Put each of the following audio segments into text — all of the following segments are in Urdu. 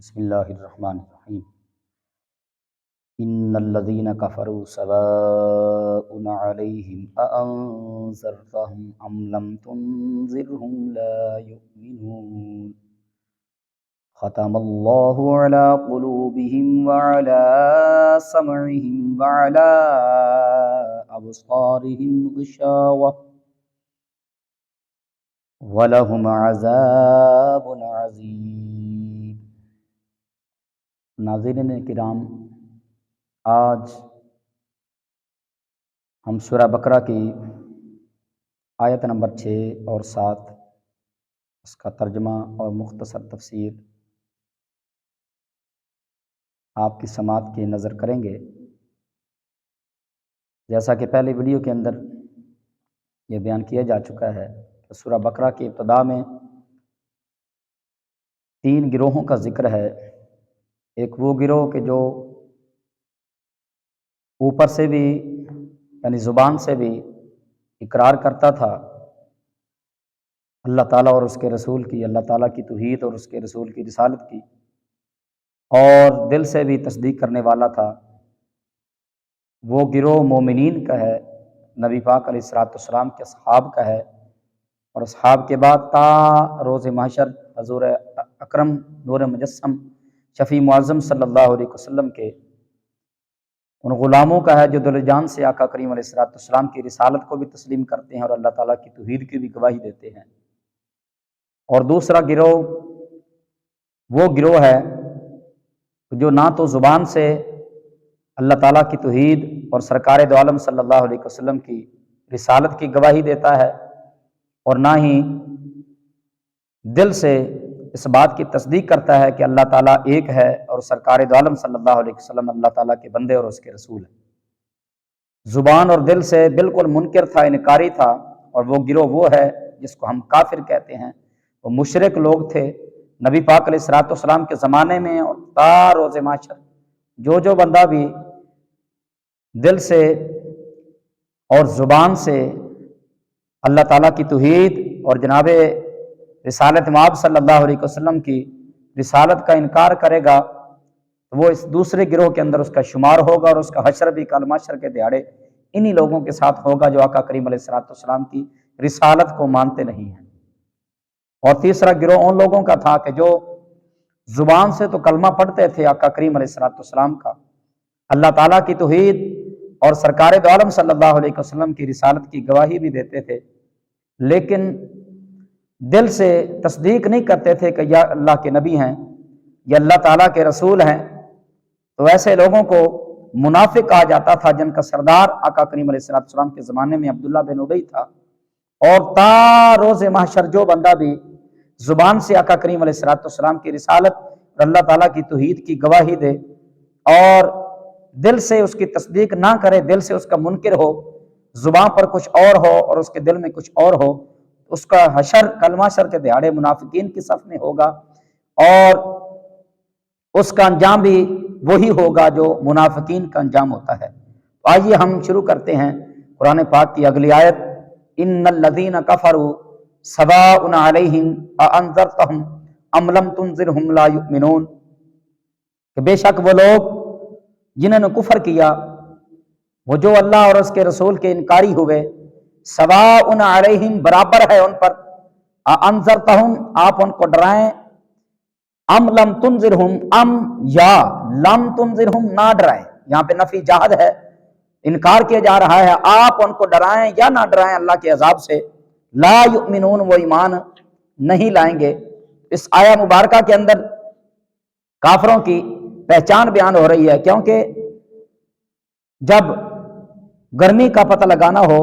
بسم اللہ الرحمن الرحیم ان الذین کفروا سواء علیہم اانذرتہم ام لم تنذرہم لا یؤمنون ختم اللہ علی قلوبہم وعلی سمعہم وعلی ابصارہم غشاوہ وَلَهُمْ عَذَابٌ عَظِيمٌ۔ ناظرین کرام، آج ہم سورہ بقرہ کی آیت نمبر 6 اور 7 اس کا ترجمہ اور مختصر تفسیر آپ کی سماعت کی نظر کریں گے۔ جیسا کہ پہلے ویڈیو کے اندر یہ بیان کیا جا چکا ہے کہ سورہ بقرہ کی ابتدا میں 3 گروہوں کا ذکر ہے۔ ایک وہ گروہ کہ جو اوپر سے بھی یعنی زبان سے بھی اقرار کرتا تھا اللہ تعالیٰ اور اس کے رسول کی، اللہ تعالیٰ کی توحید اور اس کے رسول کی رسالت کی، اور دل سے بھی تصدیق کرنے والا تھا۔ وہ گروہ مومنین کا ہے، نبی پاک علیہ الصلوۃ والسلام کے اصحاب کا ہے، اور اصحاب کے بعد تا روز محشر حضور اکرم نور مجسم شفیع معظم صلی اللہ علیہ وسلم کے ان غلاموں کا ہے جو دل جان سے آقا کریم علیہ الصلوۃ والسلام کی رسالت کو بھی تسلیم کرتے ہیں اور اللہ تعالیٰ کی توحید کی بھی گواہی دیتے ہیں۔ اور دوسرا گروہ وہ گروہ ہے جو نہ تو زبان سے اللہ تعالیٰ کی توحید اور سرکار دو عالم صلی اللہ علیہ وسلم کی رسالت کی گواہی دیتا ہے، اور نہ ہی دل سے اس بات کی تصدیق کرتا ہے کہ اللہ تعالیٰ ایک ہے اور سرکار دو عالم صلی اللہ علیہ وسلم اللہ تعالیٰ کے بندے اور اس کے رسول ہیں۔ زبان اور دل سے بالکل منکر تھا، انکاری تھا، اور وہ گروہ وہ ہے جس کو ہم کافر کہتے ہیں۔ وہ مشرک لوگ تھے نبی پاک علیہ الصلوۃ والسلام کے زمانے میں، اور تا روز محشر جو بندہ بھی دل سے اور زبان سے اللہ تعالیٰ کی توحید اور جناب رسالت مآب صلی اللہ علیہ وسلم کی رسالت کا انکار کرے گا تو وہ اس دوسرے گروہ کے اندر اس کا شمار ہوگا، اور اس کا حشر بھی کل محشر کے دیہاڑے انہی لوگوں کے ساتھ ہوگا جو آقا کریم علیہ الصلوۃ والسلام کی رسالت کو مانتے نہیں ہیں۔ اور تیسرا گروہ ان لوگوں کا تھا کہ جو زبان سے تو کلمہ پڑھتے تھے آقا کریم علیہ الصلوۃ والسلام کا، اللہ تعالیٰ کی توحید اور سرکار دو عالم صلی اللہ علیہ وسلم کی رسالت کی گواہی بھی دیتے تھے، لیکن دل سے تصدیق نہیں کرتے تھے کہ یا اللہ کے نبی ہیں یا اللہ تعالیٰ کے رسول ہیں۔ تو ایسے لوگوں کو منافق کہا جاتا تھا، جن کا سردار آقا کریم علیہ الصلوۃ والسلام کے زمانے میں عبداللہ بن ابی تھا۔ اور تا روز محشر جو بندہ بھی زبان سے آقا کریم علیہ الصلوۃ والسلام کی رسالت اور اللہ تعالیٰ کی توحید کی گواہی دے اور دل سے اس کی تصدیق نہ کرے، دل سے اس کا منکر ہو، زبان پر کچھ اور ہو اور اس کے دل میں کچھ اور ہو، اس کا حشر کل محشر کے دیہاڑے منافقین کی صف میں ہوگا، اور اس کا انجام بھی وہی ہوگا جو منافقین کا انجام ہوتا ہے۔ تو آئیے ہم شروع کرتے ہیں قرآن پاک کی اگلی آیت، ان الذین کفروا سواء علیہم اانذرتہم ام لم تنذرہم لا یؤمنون، کہ بے شک وہ لوگ جنہوں نے کفر کیا، وہ جو اللہ اور اس کے رسول کے انکاری ہوئے، سواء علیہم برابر ہے ان پر، انذرتہم آپ ان کو ڈرائیں، ام لم تنذرہم ام یا لم تنذرہم نہ ڈرائیں، یہاں پہ نفی جہد ہے، انکار کیا جا رہا ہے، آپ ان کو ڈرائیں یا نہ ڈرائیں اللہ کے عذاب سے، لا یؤمنون وہ ایمان نہیں لائیں گے۔ اس آیہ مبارکہ کے اندر کافروں کی پہچان بیان ہو رہی ہے، کیونکہ جب گرمی کا پتہ لگانا ہو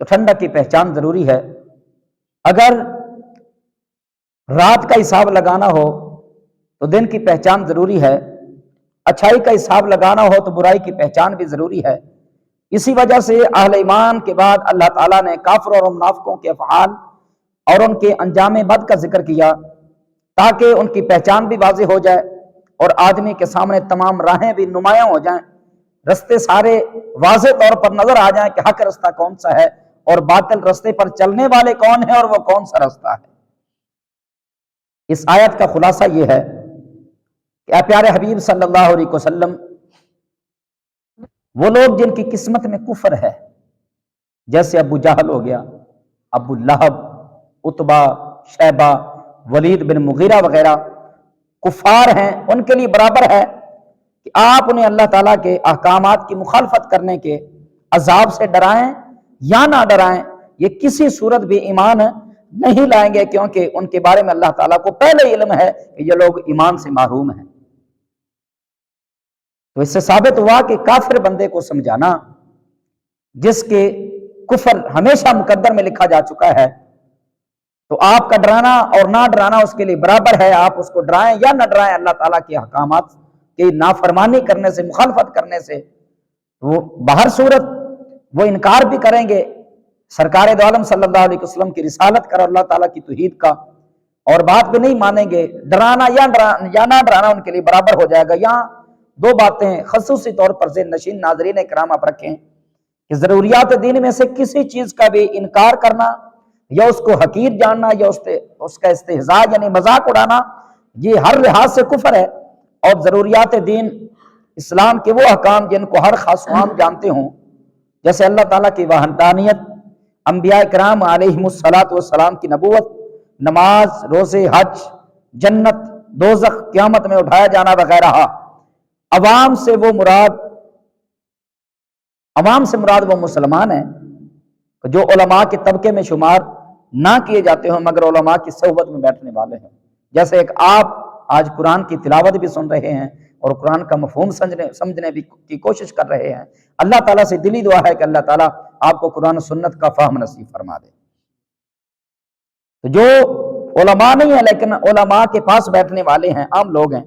تو ٹھنڈک کی پہچان ضروری ہے، اگر رات کا حساب لگانا ہو تو دن کی پہچان ضروری ہے، اچھائی کا حساب لگانا ہو تو برائی کی پہچان بھی ضروری ہے۔ اسی وجہ سے اہل ایمان کے بعد اللہ تعالیٰ نے کافروں اور منافقوں کے افعال اور ان کے انجام بد کا ذکر کیا تاکہ ان کی پہچان بھی واضح ہو جائے اور آدمی کے سامنے تمام راہیں بھی نمایاں ہو جائیں، رستے سارے واضح طور پر نظر آ جائیں کہ حق رستہ کون سا ہے اور باطل رستے پر چلنے والے کون ہیں اور وہ کون سا رستہ ہے۔ اس آیت کا خلاصہ یہ ہے کہ اے پیارے حبیب صلی اللہ علیہ وسلم، وہ لوگ جن کی قسمت میں کفر ہے، جیسے ابو جہل ہو گیا، ابو لہب، عتبہ، شیبہ، ولید بن مغیرہ وغیرہ کفار ہیں، ان کے لیے برابر ہے کہ آپ انہیں اللہ تعالیٰ کے احکامات کی مخالفت کرنے کے عذاب سے ڈرائیں یا نہ ڈرائیں، یہ کسی صورت بھی ایمان نہیں لائیں گے، کیونکہ ان کے بارے میں اللہ تعالیٰ کو پہلے علم ہے کہ یہ لوگ ایمان سے محروم ہیں۔ تو اس سے ثابت ہوا کہ کافر بندے کو سمجھانا، جس کے کفر ہمیشہ مقدر میں لکھا جا چکا ہے، تو آپ کا ڈرانا اور نہ ڈرانا اس کے لیے برابر ہے، آپ اس کو ڈرائیں یا نہ ڈرائیں، اللہ تعالیٰ کے احکامات کی نافرمانی کرنے سے، مخالفت کرنے سے وہ بہر صورت وہ انکار بھی کریں گے سرکار دو عالم صلی اللہ علیہ وسلم کی رسالت کا اور اللہ تعالیٰ کی توحید کا، اور بات بھی نہیں مانیں گے۔ ڈرانا یا نہ ڈرانا ان کے لیے برابر ہو جائے گا۔ یہاں دو باتیں خصوصی طور پر ذہن نشین ناظرین کرام آپ رکھیں کہ ضروریات دین میں سے کسی چیز کا بھی انکار کرنا یا اس کو حقیر جاننا یا اس کا استہزاء یعنی مذاق اڑانا، یہ ہر لحاظ سے کفر ہے۔ اور ضروریات دین اسلام کے وہ احکام جن کو ہر خاص و عام جانتے ہوں، جیسے اللہ تعالیٰ کی وحدانیت، انبیاء کرام علیہم الصلاۃ والسلام کی نبوت، نماز، روزے، حج، جنت، دوزخ، قیامت میں اٹھایا جانا وغیرہ۔ عوام سے مراد وہ مسلمان ہیں جو علماء کے طبقے میں شمار نہ کیے جاتے ہوں مگر علماء کی صحبت میں بیٹھنے والے ہیں۔ جیسے ایک آپ آج قرآن کی تلاوت بھی سن رہے ہیں اور قرآن کا مفہوم سمجھنے کی کوشش کر رہے ہیں، اللہ تعالیٰ سے دلی دعا ہے کہ اللہ تعالیٰ آپ کو قرآن و سنت کا فہم نصیب فرما دے۔ تو جو علماء نہیں ہیں لیکن علماء کے پاس بیٹھنے والے ہیں، عام لوگ ہیں،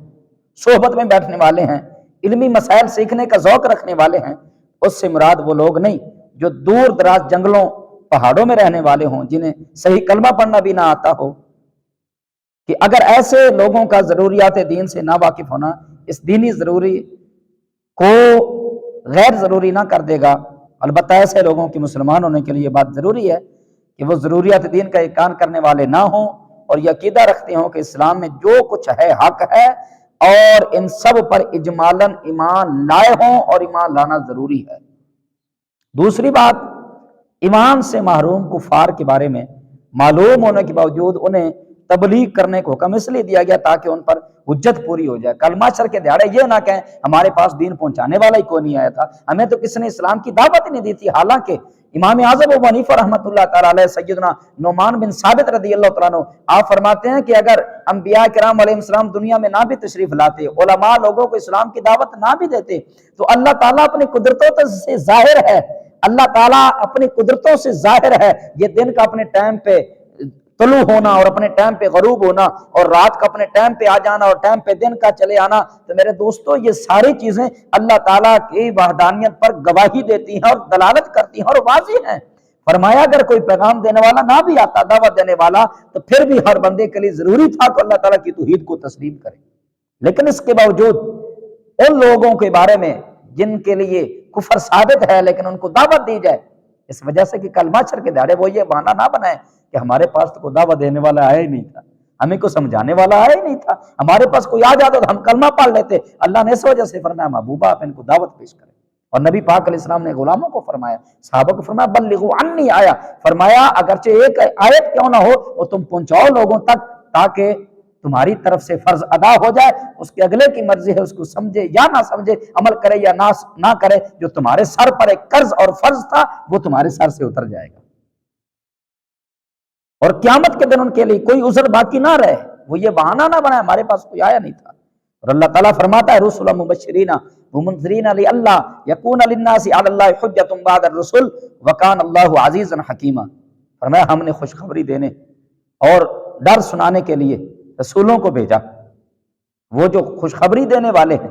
صحبت میں بیٹھنے والے ہیں، علمی مسائل سیکھنے کا ذوق رکھنے والے ہیں، اس سے مراد وہ لوگ نہیں جو دور دراز جنگلوں پہاڑوں میں رہنے والے ہوں، جنہیں صحیح کلمہ پڑھنا بھی نہ آتا ہو، کہ اگر ایسے لوگوں کا ضروریات دین سے نہ واقف ہونا اس دینی ضروری کو غیر ضروری نہ کر دے گا۔ البتہ ایسے لوگوں کی مسلمان ہونے کے لیے یہ بات ضروری ہے کہ وہ ضروریات دین کا احسان کرنے والے نہ ہوں اور یہ عقیدہ رکھتے ہوں کہ اسلام میں جو کچھ ہے حق ہے اور ان سب پر اجمالاً ایمان لائے ہوں، اور ایمان لانا ضروری ہے۔ دوسری بات، ایمان سے محروم کفار کے بارے میں معلوم ہونے کے باوجود انہیں تبلیغ کرنے کو حکم اس لیے دیا گیا تاکہ ان پر حجت پوری ہو جائے۔ کلمہ شر کے دہاڑے یہ نہ کہیں ہمارے پاس دین پہنچانے والا ہی کوئی نہیں آیا تھا، ہمیں تو کس نے اسلام کی دعوت نہیں دی تھی۔ حالانکہ امام اعظم ابو حنیفہ رحمۃ اللہ تعالیٰ علیہ، سیدنا نعمان بن ثابت رضی اللہ تعالیٰ عنہ، آپ فرماتے ہیں کہ اگر انبیاء کرام علیہ السلام دنیا میں نہ بھی تشریف لاتے، علماء لوگوں کو اسلام کی دعوت نہ بھی دیتے، تو اللہ تعالیٰ اپنی قدرتوں سے ظاہر ہے، اللہ تعالیٰ اپنی قدرتوں سے ظاہر ہے۔ یہ دن کا اپنے ٹائم پہ طلوع ہونا اور اپنے ٹائم پہ غروب ہونا اور رات کا اپنے ٹائم پہ آ جانا اور ٹائم پہ دن کا چلے آنا، تو میرے دوستو یہ ساری چیزیں اللہ تعالیٰ کی وحدانیت پر گواہی دیتی ہیں اور دلالت کرتی ہیں اور واضح ہیں۔ فرمایا اگر کوئی پیغام دینے والا نہ بھی آتا، دعوت دینے والا، تو پھر بھی ہر بندے کے لیے ضروری تھا کہ اللہ تعالیٰ کی توحید کو تسلیم کرے۔ لیکن اس کے باوجود ان لوگوں کے بارے میں جن کے لیے کفر ثابت ہے لیکن ان کو دعوت دی جائے، اس وجہ سے کہ کلمہ شر کے دہاڑے وہ یہ بہانہ نہ بنائیں کہ ہمارے پاس تو کوئی دعوت دینے والا آیا ہی نہیں تھا، ہمیں کو سمجھانے والا آیا ہی نہیں تھا، ہمارے پاس کوئی آ جاتا تو ہم کلمہ پڑھ لیتے۔ اللہ نے اس وجہ سے فرمایا محبوبہ آپ ان کو دعوت پیش کریں، اور نبی پاک علیہ السلام نے غلاموں کو فرمایا، صحابہ کو فرمایا بلغوا عنی آیا، فرمایا اگرچہ ایک آیت کیوں نہ ہو وہ تم پہنچاؤ لوگوں تک تاکہ تمہاری طرف سے فرض ادا ہو جائے، اس کے اگلے کی مرضی ہے اس کو سمجھے یا نہ سمجھے، عمل کرے یا نہ کرے، جو تمہارے سر پر ایک قرض اور فرض تھا وہ تمہارے سر سے اتر جائے گا، اور قیامت کے دن ان کے لیے کوئی عذر باقی نہ رہے، وہ یہ بہانہ نہ بنائے ہمارے پاس کوئی آیا نہیں تھا۔ اور اللہ تعالیٰ فرماتا ہے رسلا مبشرین ومنذرین لئلا یکون للناس علی اللہ حجۃ بعد الرسل وکان اللہ عزیزا حکیما، فرمایا ہم نے خوشخبری دینے اور ڈر سنانے کے لیے رسولوں کو بھیجا، وہ جو خوشخبری دینے والے ہیں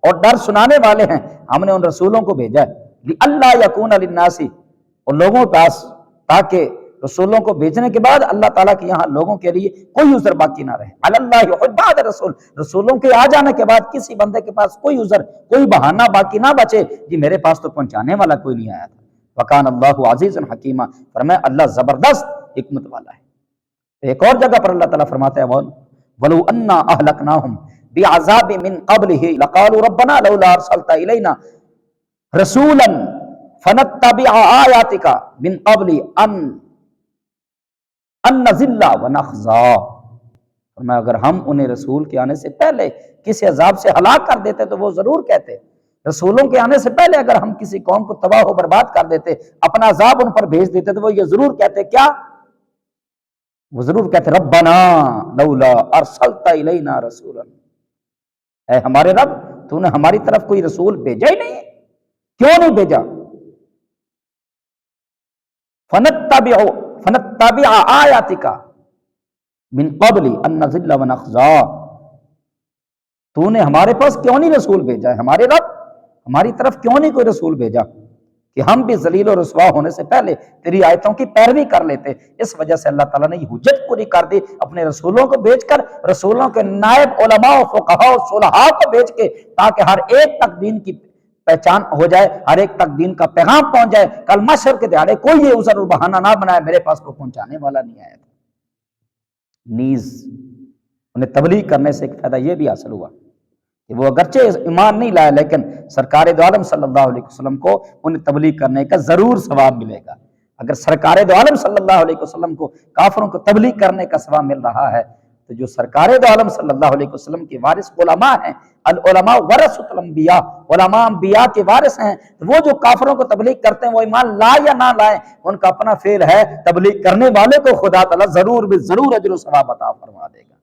اور ڈر سنانے والے ہیں ہم نے ان رسولوں کو بھیجا ہے لئلا یکون للناس، ان لوگوں کے پاس تاکہ رسولوں کو بھیجنے کے بعد اللہ تعالیٰ کے یہاں لوگوں کے لیے کوئی عذر باقی نہ رہے، علی اللہ بعد رسول، رسولوں کے آ جانے کے بعد کسی بندے کے پاس کوئی عذر کوئی بہانہ باقی نہ بچے جی میرے پاس تو پہنچانے والا کوئی نہیں آیا تھا۔ وکان اللہ عزیزا حکیما، فرمایا اللہ زبردست حکمت والا ہے۔ ایک اور جگہ پر اللہ تعالیٰ فرماتا ہے وَلَوْ أَنَّا أَهْلَكْنَاهُمْ بعذاب من قبلہ لقالوا ربنا لولا ارسلت الینا رسولا فنتبع آیاتک من قبل ان نذل ونخزا۔ فرمایا اگر ہم انہیں رسول کے آنے سے پہلے کسی عذاب سے ہلاک کر دیتے تو وہ ضرور کہتے، رسولوں کے آنے سے پہلے اگر ہم کسی قوم کو تباہ و برباد کر دیتے، اپنا عذاب ان پر بھیج دیتے، تو وہ یہ ضرور کہتے، کیا؟ وہ ضرور کہتے ربنا لولا ارسلت الینا رسولا، اے ہمارے رب تو نے ہماری طرف کوئی رسول بھیجا ہی نہیں، کیوں نہیں بھیجا؟ فنتبع آیاتک من قبل ان نذل ونخزا، تو نے ہمارے پاس کیوں نہیں رسول بھیجا ہے، ہمارے رب ہماری طرف کیوں نہیں کوئی رسول بھیجا کہ ہم بھی ذلیل و رسوا ہونے سے پہلے تیری آیتوں کی پیروی کر لیتے۔ اس وجہ سے اللہ تعالیٰ نے یہ حجت پوری کر دی، اپنے رسولوں کو بھیج کر، رسولوں کے نائب علماء و فقہاء و صلحاء کو بھیج کے، تاکہ ہر ایک تک دین کی پہچان ہو جائے، ہر ایک تک دین کا پیغام پہنچ جائے، کل محشر کے دہاڑے کوئی یہ عذر و بہانہ نہ بنائے میرے پاس کو پہنچانے والا نہیں آیا تھا۔ نیز انہیں تبلیغ کرنے سے ایک فائدہ یہ بھی حاصل ہوا کہ وہ اگرچہ ایمان نہیں لائے لیکن سرکار دو عالم صلی اللہ علیہ وسلم کو انہیں تبلیغ کرنے کا ضرور ثواب ملے گا۔ اگر سرکار دو عالم صلی اللہ علیہ وسلم کو کافروں کو تبلیغ کرنے کا ثواب مل رہا ہے، تو جو سرکار دو عالم صلی اللہ علیہ وسلم کے وارث علماء ہیں، العلماء ورثۃ الانبیاء، علماء انبیاء کے وارث ہیں، وہ جو کافروں کو تبلیغ کرتے ہیں وہ ایمان لائے یا نہ لائیں، ان کا اپنا فعل ہے، تبلیغ کرنے والے کو خدا تعالیٰ ضرور بے ضرور اجر و ثواب عطا فرما دے گا،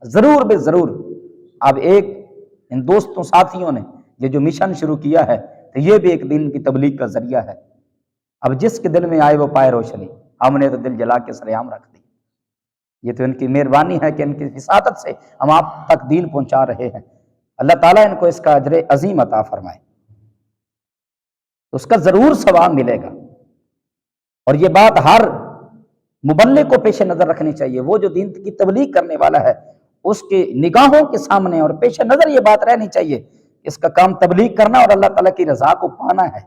ضرور بے ضرور۔ اب ایک ان دوستوں ساتھیوں نے یہ جو مشن شروع کیا ہے، تو یہ بھی ایک دین کی تبلیغ کا ذریعہ ہے۔ اب جس کے دل میں آئے وہ پائے روشنی، ہم نے تو دل جلا کے سرعام رکھ دی۔ یہ تو ان کی مہربانی ہے کہ ان کی وساطت سے ہم آپ تک دین پہنچا رہے ہیں، اللہ تعالیٰ ان کو اس کا اجر عظیم عطا فرمائے، اس کا ضرور ثواب ملے گا۔ اور یہ بات ہر مبلغ کو پیش نظر رکھنی چاہیے، وہ جو دین کی تبلیغ کرنے والا ہے اس کے نگاہوں کے سامنے اور پیش نظر یہ بات رہنی چاہیے، اس کا کام تبلیغ کرنا اور اللہ تعالیٰ کی رضا کو پانا ہے۔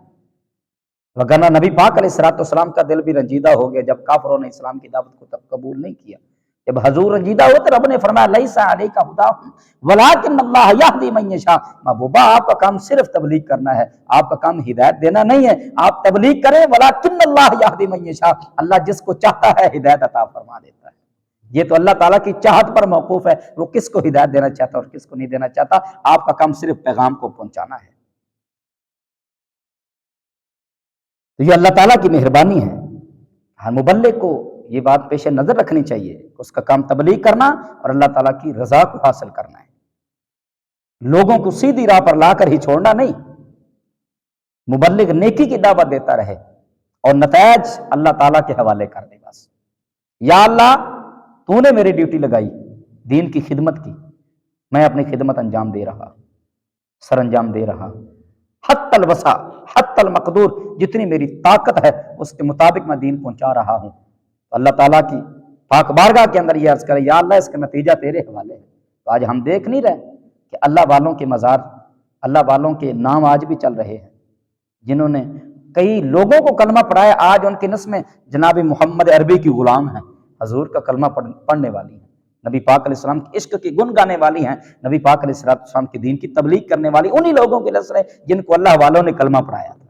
وگرنہ نبی پاک علیہ السلام کا دل بھی رنجیدہ ہو گیا جب کافروں نے اسلام کی دعوت کو تب قبول نہیں کیا۔ جب حضور رنجیدہ ہوتے رب نے فرمایا لیس علیک ھداھم ولکن اللہ یہدی من یشاء، محبوبہ آپ کا کام صرف تبلیغ کرنا ہے، آپ کا کام ہدایت دینا نہیں ہے، آپ تبلیغ کریں، ولکن اللہ یہدی من یشاء، اللہ جس کو چاہتا ہے ہدایت عطا فرما دیتا ہے۔ یہ تو اللہ تعالیٰ کی چاہت پر موقوف ہے، وہ کس کو ہدایت دینا چاہتا اور کس کو نہیں دینا چاہتا، آپ کا کام صرف پیغام کو پہنچانا ہے۔ تو یہ اللہ تعالیٰ کی مہربانی ہے، ہر مبلغ کو یہ بات پیش نظر رکھنی چاہیے، اس کا کام تبلیغ کرنا اور اللہ تعالیٰ کی رضا کو حاصل کرنا ہے، لوگوں کو سیدھی راہ پر لا کر ہی چھوڑنا نہیں۔ مبلغ نیکی کی دعوت دیتا رہے اور نتائج اللہ تعالیٰ کے حوالے کر دے بس۔ یا اللہ تو نے میری ڈیوٹی لگائی دین کی خدمت کی، میں اپنی خدمت انجام دے رہا، سر انجام دے رہا، حتی الوسع حتی المقدور، جتنی میری طاقت ہے اس کے مطابق میں دین پہنچا رہا ہوں۔ اللہ تعالیٰ کی پاک بارگاہ کے اندر یہ عرض کرے یا اللہ اس کا نتیجہ تیرے حوالے ہے۔ تو آج ہم دیکھ نہیں رہے کہ اللہ والوں کے مزار، اللہ والوں کے نام آج بھی چل رہے ہیں، جنہوں نے کئی لوگوں کو کلمہ پڑھایا، آج ان کی نسل میں جناب محمد عربی کی غلام ہیں، حضور کا کلمہ پڑھنے والی ہیں، نبی پاک علیہ السلام کی عشق کی گن گانے والی ہیں، نبی پاک علیہ السلام کی دین کی تبلیغ کرنے والی انہی لوگوں کی نسل ہے جن کو اللہ والوں نے کلمہ پڑھایا تھا۔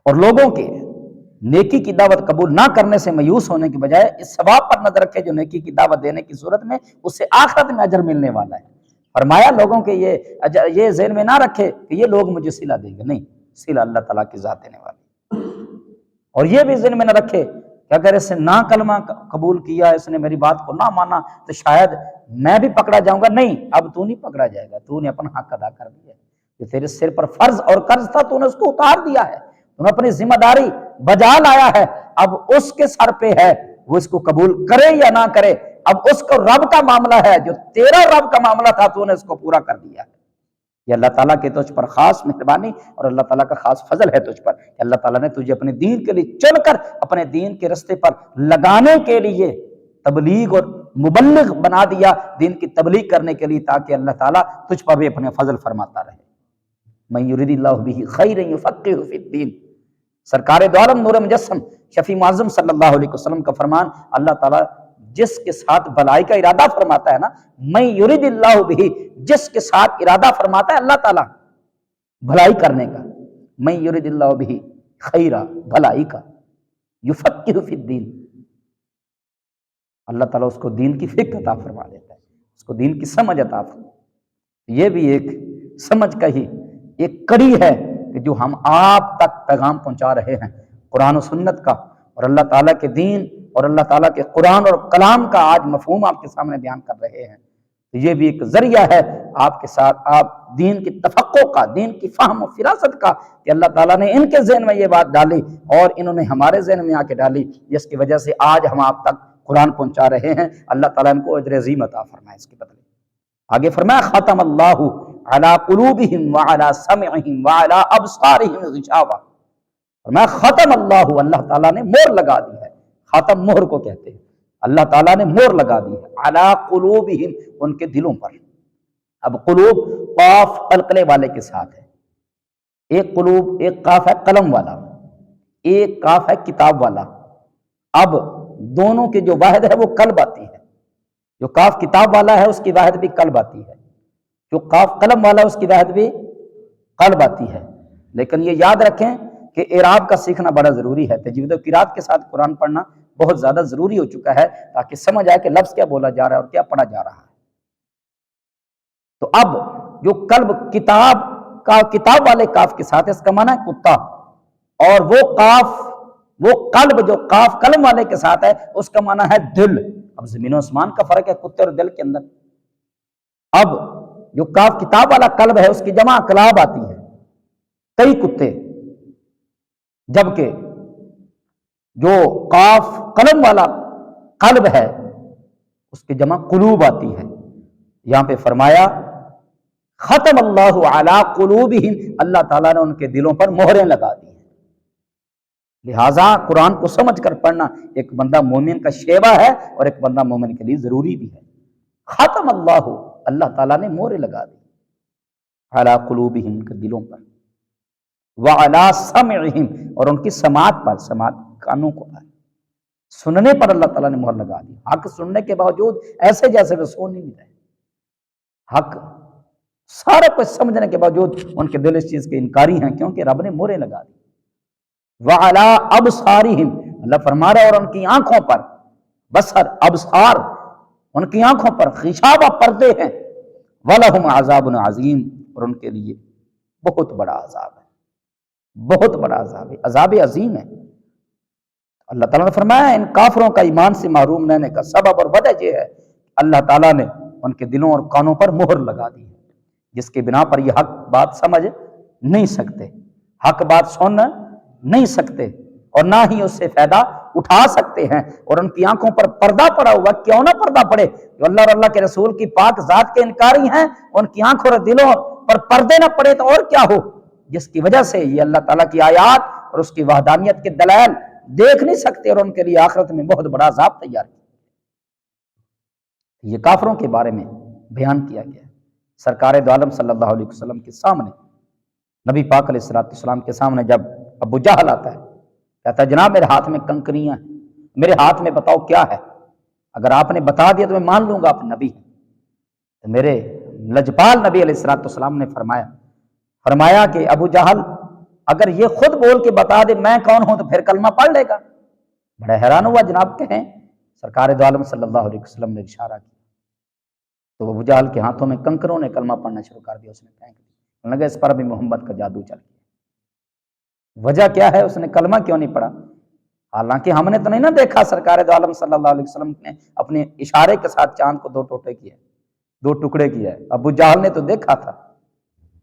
اور لوگوں کے نیکی کی دعوت قبول نہ کرنے سے مایوس ہونے کے بجائے اس ثواب پر نظر رکھے جو نیکی کی دعوت دینے کی صورت میں اس سے آخرت میں اجر ملنے والا ہے۔ فرمایا لوگوں کے یہ ذہن میں نہ رکھے کہ یہ لوگ مجھے صلہ دیں گے، نہیں، صلہ اللہ تعالیٰ کی ذات دینے والی۔ اور یہ بھی ذہن میں نہ رکھے کہ اگر اس نے نہ کلمہ قبول کیا، اس نے میری بات کو نہ مانا تو شاید میں بھی پکڑا جاؤں گا، نہیں، اب تو نہیں پکڑا جائے گا، تو نے اپنا حق ادا کر دیا، جو تیرے سر پر فرض اور قرض تھا تو نے اس کو اتار دیا ہے، تو نے اپنی ذمہ داری بجا لایا ہے، اب اس کے سر پہ ہے وہ اس کو قبول کرے یا نہ کرے، اب اس کو رب کا معاملہ ہے، جو تیرا رب کا معاملہ تھا تو نے اس کو پورا کر دیا ہے۔ یہ اللہ تعالیٰ کے تجھ پر خاص مہربانی اور اللہ تعالیٰ کا خاص فضل ہے تجھ پر کہ اللہ تعالیٰ نے تجھے اپنے دین کے لیے چن کر اپنے دین کے رستے پر لگانے کے لیے تبلیغ اور مبلغ بنا دیا، دین کی تبلیغ کرنے کے لیے، تاکہ اللہ تعالیٰ تجھ پر بھی اپنے فضل فرماتا رہے۔ من یرید اللہ بہ خیرا یفقہہ فی الدین، سرکار دو عالم نور مجسم شفیع معظم صلی اللہ علیہ وسلم کا فرمان، اللہ تعالیٰ جس کے ساتھ بھلائی کا ارادہ فرماتا ہے نا، من یرید اللہ بہ، جس کے ساتھ ارادہ فرماتا ہے اللہ تعالیٰ بھلائی کرنے کا، من یرید اللہ بہ خیرا، بھلائی کا، یفقہ فی الدین، اللہ تعالیٰ اس کو دین کی فکر عطا فرما دیتا ہے، اس کو دین کی سمجھ عطا فرما۔ یہ بھی ایک سمجھ کا ہی ایک کڑی ہے کہ جو ہم آپ تک پیغام پہنچا رہے ہیں قرآن و سنت کا، اور اللہ تعالیٰ کے دین اور اللہ تعالیٰ کے قرآن اور کلام کا آج مفہوم آپ کے سامنے بیان کر رہے ہیں۔ تو یہ بھی ایک ذریعہ ہے آپ کے ساتھ آپ دین کی تفقہ کا، دین کی فہم و فراست کا، کہ اللہ تعالیٰ نے ان کے ذہن میں یہ بات ڈالی اور انہوں نے ہمارے ذہن میں آ کے ڈالی، جس کی وجہ سے آج ہم آپ تک قرآن پہنچا رہے ہیں۔ اللہ تعالیٰ ان کو اجر عظیم عطا فرمائے اس کے بدلے۔ آگے فرمایا ختم اللہ علی قلوبہم وعلی سمعہم وعلی ابصارہم غشاوہ، فرمایا ختم اللہ، اللہ تعالیٰ نے مہر لگا دی ہے، خاتم مہر کو کہتے ہیں، اللہ تعالیٰ نے مہر لگا دی ہے علی قلوبہم، ان کے دلوں پر۔ اب قلوب قاف قلقلے والے کے ساتھ ہے، ایک قلوب، ایک قاف ہے قلم والا، ایک قاف ہے کتاب والا۔ اب دونوں کے جو واحد ہے وہ قلب آتی ہے، جو قاف کتاب والا ہے اس کی واحد بھی قلب آتی ہے، جو قاف قلم والا ہے اس کی واحد بھی قلب آتی ہے۔ لیکن یہ یاد رکھیں کہ اعراب کا سیکھنا بڑا ضروری ہے، تجوید و قرات کے ساتھ قرآن پڑھنا بہت زیادہ ضروری ہو چکا ہے تاکہ سمجھ آئے کہ لفظ کیا بولا جا رہا ہے اور کیا پڑھا جا رہا ہے۔ تو اب جو قلب کتاب کا، کتاب والے کاف کے ساتھ، اس کا معنی ہے کتا، اور وہ قاف، وہ قلب جو قاف قلم والے کے ساتھ ہے اس کا معنی ہے دل۔ اب زمین و آسمان کا فرق ہے کتے اور دل کے اندر۔ اب جو کاف کتاب والا قلب ہے اس کی جمع کلاب آتی ہے، کئی کتے، جبکہ جو قاف قلم والا قلب ہے اس کی جمع قلوب آتی ہے۔ یہاں پہ فرمایا ختم اللہ علی قلوبہم، اللہ تعالیٰ نے ان کے دلوں پر مہریں لگا دی ہیں۔ لہٰذا قرآن کو سمجھ کر پڑھنا ایک بندہ مومن کا شیوا ہے اور ایک بندہ مومن کے لیے ضروری بھی ہے۔ ختم اللہ، اللہ تعالیٰ نے مہریں لگا دی علی قلوبہم، ان کے دلوں پر، وعلی سمعہم، اور ان کی سماعت پر، سماعت کانوں کو پر، سننے پر اللہ تعالیٰ نے مہر لگا دی۔ حق سننے کے باوجود ایسے جیسے وہ سو نہیں رہے، حق سارا کچھ سمجھنے کے باوجود ان کے دل اس چیز کے انکاری ہیں، کیونکہ رب نے مہریں لگا دی۔ وعلی ابصارہم، اللہ فرما رہا ہے اور ان کی آنکھوں پر، بصر ابصار، ان کی آنکھوں پر غشاوہ پردے ہیں، وَلَهُمْ عَذَابٌ عَظِيمٌ، اور ان کے لیے بہت بڑا عذاب ہے، بہت بڑا عذاب ہے، عذاب عظیم ہے۔ اللہ تعالیٰ نے فرمایا ان کافروں کا ایمان سے محروم رہنے کا سبب اور وجہ یہ ہے اللہ تعالیٰ نے ان کے دلوں اور کانوں پر مہر لگا دی ہے، جس کے بنا پر یہ حق بات سمجھ نہیں سکتے، حق بات سن نہیں سکتے، اور نہ ہی اس سے فائدہ اٹھا سکتے ہیں۔ اور ان کی آنکھوں پر پردہ پڑا ہوا، کیوں نہ پردہ پڑے؟ جو اللہ اور اللہ کے رسول کی پاک ذات کے انکاری ہیں، ان کی آنکھوں اور دلوں پر پردے نہ پڑے تو اور کیا ہو، جس کی وجہ سے یہ اللہ تعالیٰ کی آیات اور اس کی وحدانیت کے دلائل دیکھ نہیں سکتے، اور ان کے لیے آخرت میں بہت بڑا عذاب تیار کیا۔ یہ کافروں کے بارے میں بیان کیا گیا ہے۔ سرکار دو عالم صلی اللہ علیہ وسلم کے سامنے، نبی پاک علیہ السلام کے سامنے جب ابو جہل آتا ہے، کہتا ہے جناب میرے ہاتھ میں کنکریاں ہیں، میرے ہاتھ میں بتاؤ کیا ہے، اگر آپ نے بتا دیا تو میں مان لوں گا آپ نبی ہیں۔ تو میرے لجپال نبی علیہ السلام نے فرمایا کہ ابو جہل اگر یہ خود بول کے بتا دے میں کون ہوں تو پھر کلمہ پڑھ لے گا۔ بڑا حیران ہوا، جناب کہیں؟ سرکار دو عالم صلی اللہ علیہ وسلم نے اشارہ کیا تو ابو جہل کے ہاتھوں میں کنکروں نے کلمہ پڑھنا شروع کر دیا، اس نے پھینک دیا، لگا اس پر بھی محمد کا جادو چل گیا۔ وجہ کیا ہے؟ اس نے کلمہ کیوں نہیں پڑھا؟ حالانکہ ہم نے تو نہیں نہ دیکھا سرکار دو عالم صلی اللہ علیہ وسلم نے اپنے اشارے کے ساتھ چاند کو دو ٹکڑے کیا ہے، ابو جہل نے تو دیکھا تھا،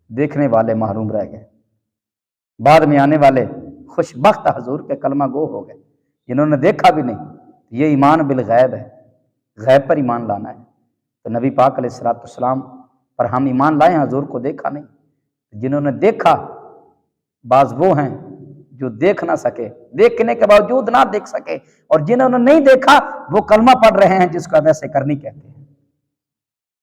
دیکھنے والے محروم رہ گئے، بعد میں آنے والے خوش بخت حضور کے کلمہ گو ہو گئے، جنہوں نے دیکھا بھی نہیں۔ یہ ایمان بالغیب ہے، غیب پر ایمان لانا ہے۔ تو نبی پاک علیہ السلام پر ہم ایمان لائیں، حضور کو دیکھا نہیں۔ جنہوں نے دیکھا بعض وہ ہیں جو دیکھ نہ سکے، دیکھنے کے باوجود نہ دیکھ سکے، اور جنہوں نے نہیں دیکھا وہ کلمہ پڑھ رہے ہیں جس کو ویسے کرنی کہتے ہیں۔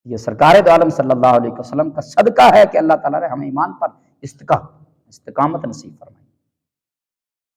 یہ سرکار دو عالم صلی اللہ علیہ وسلم کا صدقہ ہے کہ اللہ تعالیٰ نے ہمیں ایمان پر استقامت نصیب فرمائی۔